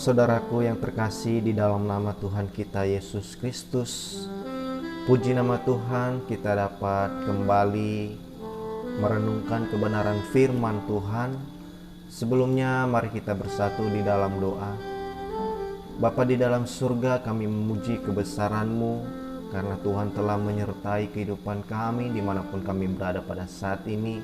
Saudara-saudaraku yang terkasih di dalam nama Tuhan kita Yesus Kristus, puji nama Tuhan, kita dapat kembali merenungkan kebenaran firman Tuhan. Sebelumnya mari kita bersatu di dalam doa. Bapa di dalam surga, kami memuji kebesaran-Mu karena Tuhan telah menyertai kehidupan kami dimanapun kami berada pada saat ini.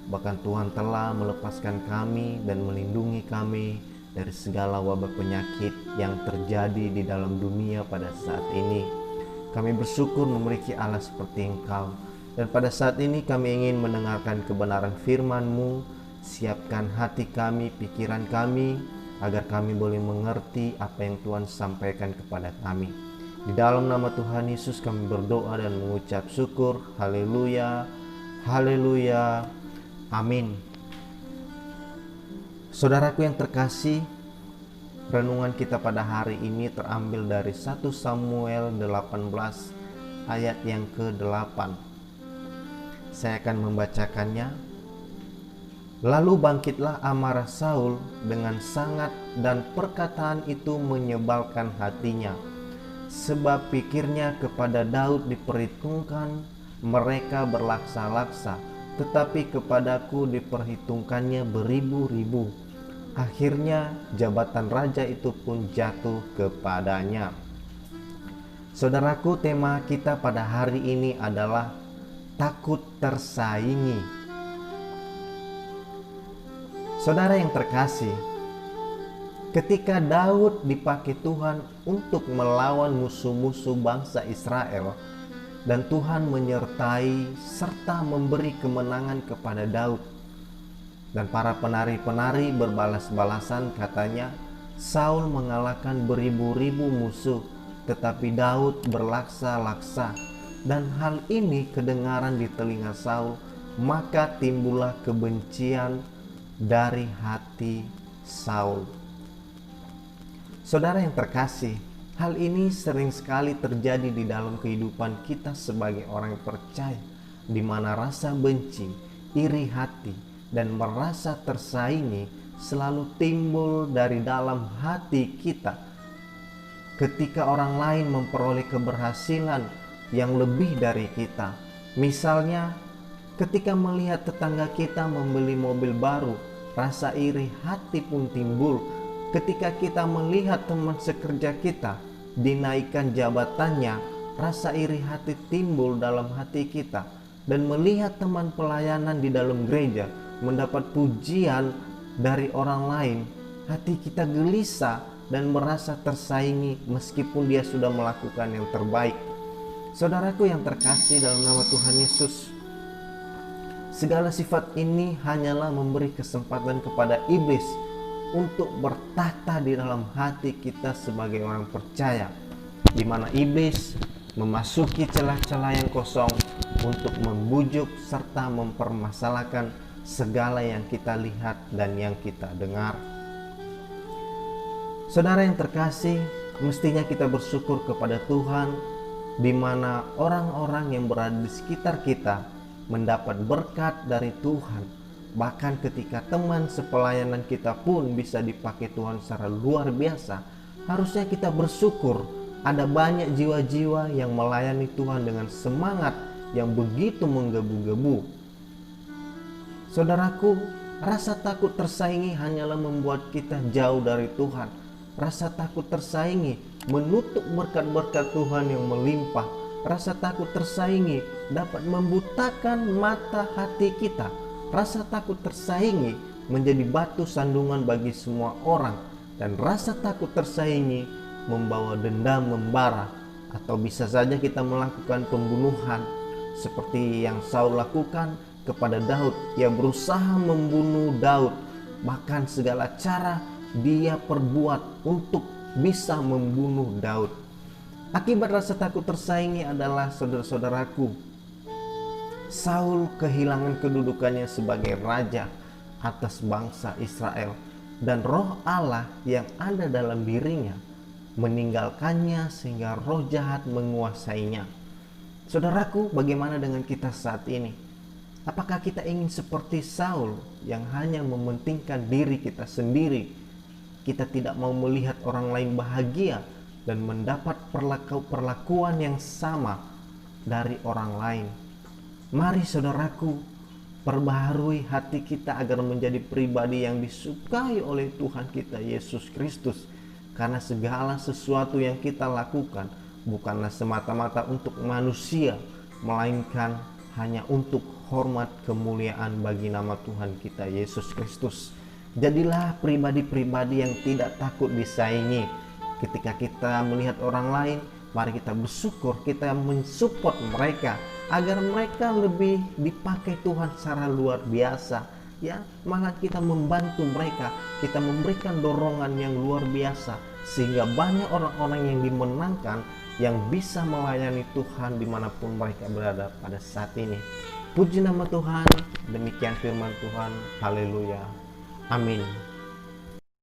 Bahkan Tuhan telah melepaskan kami dan melindungi kami dari segala wabah penyakit yang terjadi di dalam dunia pada saat ini. Kami bersyukur memiliki Allah seperti Engkau. Dan pada saat ini kami ingin mendengarkan kebenaran firman-Mu. Siapkan hati kami, pikiran kami, agar kami boleh mengerti apa yang Tuhan sampaikan kepada kami. Di dalam nama Tuhan Yesus kami berdoa dan mengucap syukur. Haleluya, haleluya, amin. Saudaraku yang terkasih, renungan kita pada hari ini terambil dari 1 Samuel 18 ayat yang ke-8. Saya akan membacakannya. Lalu bangkitlah amarah Saul dengan sangat, dan perkataan itu menyebalkan hatinya, sebab pikirnya kepada Daud diperhitungkan mereka berlaksa-laksa, tetapi kepadaku diperhitungkannya beribu-ribu. Akhirnya jabatan raja itu pun jatuh kepadanya. Saudaraku, tema kita pada hari ini adalah takut tersaingi. Saudara yang terkasih, ketika Daud dipakai Tuhan untuk melawan musuh-musuh bangsa Israel, dan Tuhan menyertai serta memberi kemenangan kepada Daud, dan para penari-penari berbalas-balasan, katanya Saul mengalahkan beribu-ribu musuh, tetapi Daud berlaksa-laksa. Dan hal ini kedengaran di telinga Saul, maka timbullah kebencian dari hati Saul. Saudara yang terkasih, hal ini sering sekali terjadi di dalam kehidupan kita sebagai orang yang percaya, di mana rasa benci, iri hati, dan merasa tersaingi selalu timbul dari dalam hati kita. Ketika orang lain memperoleh keberhasilan yang lebih dari kita, misalnya ketika melihat tetangga kita membeli mobil baru, rasa iri hati pun timbul. Ketika kita melihat teman sekerja kita dinaikkan jabatannya, rasa iri hati timbul dalam hati kita. Dan melihat teman pelayanan di dalam gereja mendapat pujian dari orang lain, hati kita gelisah dan merasa tersaingi meskipun dia sudah melakukan yang terbaik. Saudaraku yang terkasih dalam nama Tuhan Yesus, segala sifat ini hanyalah memberi kesempatan kepada iblis untuk bertahta di dalam hati kita sebagai orang percaya, di mana iblis memasuki celah-celah yang kosong untuk membujuk serta mempermasalahkan segala yang kita lihat dan yang kita dengar. Saudara yang terkasih, mestinya kita bersyukur kepada Tuhan, di mana orang-orang yang berada di sekitar kita mendapat berkat dari Tuhan. Bahkan ketika teman sepelayanan kita pun bisa dipakai Tuhan secara luar biasa, harusnya kita bersyukur. Ada banyak jiwa-jiwa yang melayani Tuhan dengan semangat yang begitu menggebu-gebu. Saudaraku, rasa takut tersaingi hanyalah membuat kita jauh dari Tuhan. Rasa takut tersaingi menutup berkat-berkat Tuhan yang melimpah. Rasa takut tersaingi dapat membutakan mata hati kita. Rasa takut tersaingi menjadi batu sandungan bagi semua orang. Dan rasa takut tersaingi membawa dendam membara, atau bisa saja kita melakukan pembunuhan seperti yang Saul lakukan kepada Daud. Ia berusaha membunuh Daud, bahkan segala cara dia perbuat untuk bisa membunuh Daud. Akibat rasa takut tersaingi adalah, saudara-saudaraku, Saul kehilangan kedudukannya sebagai raja atas bangsa Israel, dan roh Allah yang ada dalam dirinya meninggalkannya sehingga roh jahat menguasainya. Saudaraku, bagaimana dengan kita saat ini? Apakah kita ingin seperti Saul yang hanya mementingkan diri kita sendiri kita tidak mau melihat orang lain bahagia dan mendapat perlakuan yang sama dari orang lain. Mari saudaraku, perbaharui hati kita agar menjadi pribadi yang disukai oleh Tuhan kita Yesus Kristus. Karena segala sesuatu yang kita lakukan bukanlah semata-mata untuk manusia, melainkan hanya untuk hormat kemuliaan bagi nama Tuhan kita Yesus Kristus. Jadilah pribadi-pribadi yang tidak takut disaingi. Ketika kita melihat orang lain, mari kita bersyukur, kita mensupport mereka agar mereka lebih dipakai Tuhan secara luar biasa. Ya, malah kita membantu mereka, kita memberikan dorongan yang luar biasa sehingga banyak orang-orang yang dimenangkan yang bisa melayani Tuhan dimanapun mereka berada pada saat ini. Puji nama Tuhan. Demikian firman Tuhan. Haleluya. Amin.